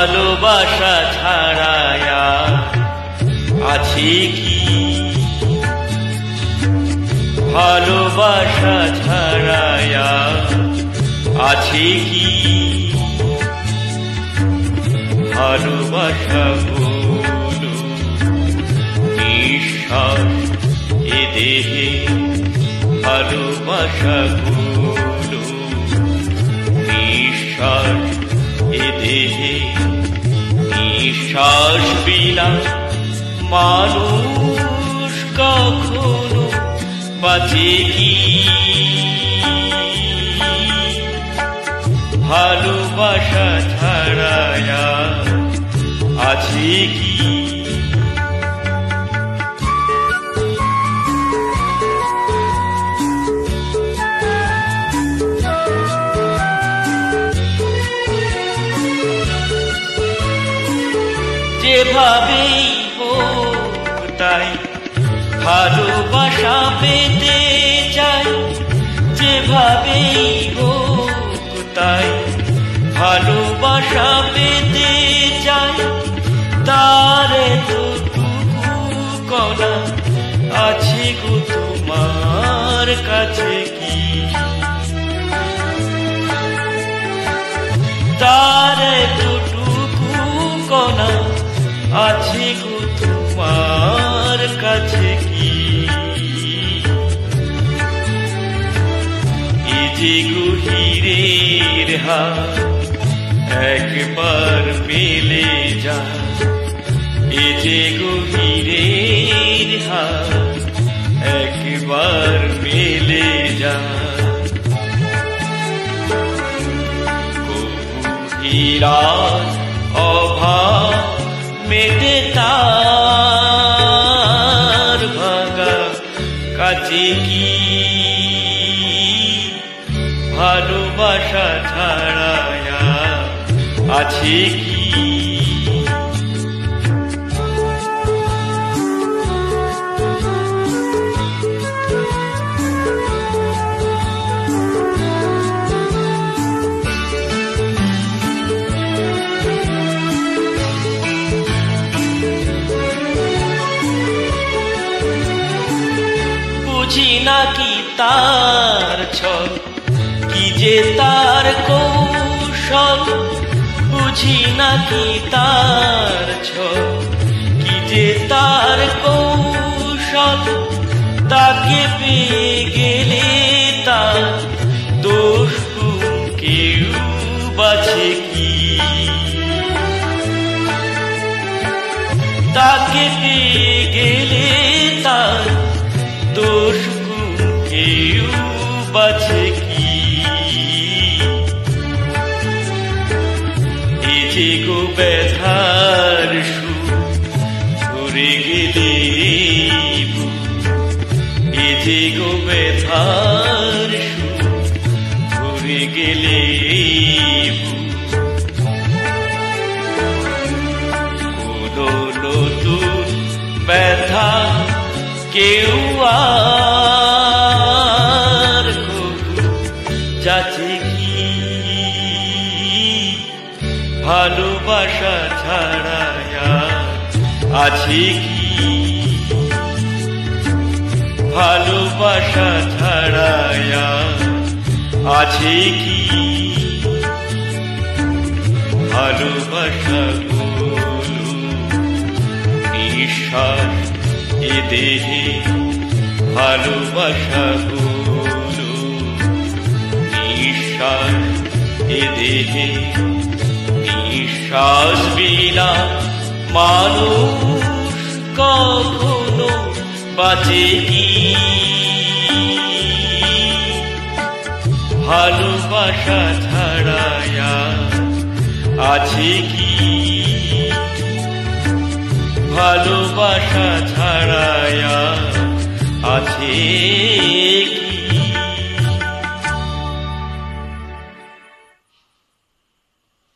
ভালোবাসা ছাড়ায়া আছে কি? ভালোবাসা ছাড়ায়া আছে কি? ভালোবাসা হলো নিঃশ্বাস এ দেহে, ভালোবাসা হলো নিঃশ্বাস এ দেহে। নিঃশ্বাস বিনা মানুষ কখনো বাঁচে কি? ভালোবাসা ছাড়ায়া আছে কি? যেভাবেই হোক তাই ভালোবাসা পেতে চাই, যেভাবেই হোক তাই ভালোবাসা পেতে চাই। তার এতটুকু কণা আছে গো তোমার কাছে কি? তার এতটুকু কণা আছে গো তোমার কাছে কি? এই যে গভীরের হাত একবার মেলে যা, এই যে গভীরের হাত একবার মেলে যা। গভীরার অভাব মেটে তার ভাঙা কাছে কি? ভালোবাসা ছাড়ায়া আছে কি? বুঝি নাকি তার ছল, কি যে তার কৌশল। বুঝি নাকি তার ছল, কি যে তার কৌশল। তাকে পেয়ে গেলে তার দোষ কেউ বাছে কি? তাকে পেয়ে গেলে তার দোষ কেউ বাছে কি? এই যে গো ব্যথার সুর ধরে গেলে, এই যে গো ব্যথার সুর ধরে গেলে কোনো নতুন ব্যথা কেউ আর যাচ্ছে কি? ভালোবাসা ছাড়ায়া আছে কি? ভালোবাসা ছাড়ায়া আছে কি? ভালোবাসা হলো নিঃশ্বাস এ দেহে, ভালোবাসা হলো নিঃশ্বাস এ দেহে। নিঃশ্বাস বিনা মানুষ কখনো বাঁচে কি? ভালোবাসা ছাড়ায়া আছে কি? ভালোবাসা ছাড়ায়া আছে কি?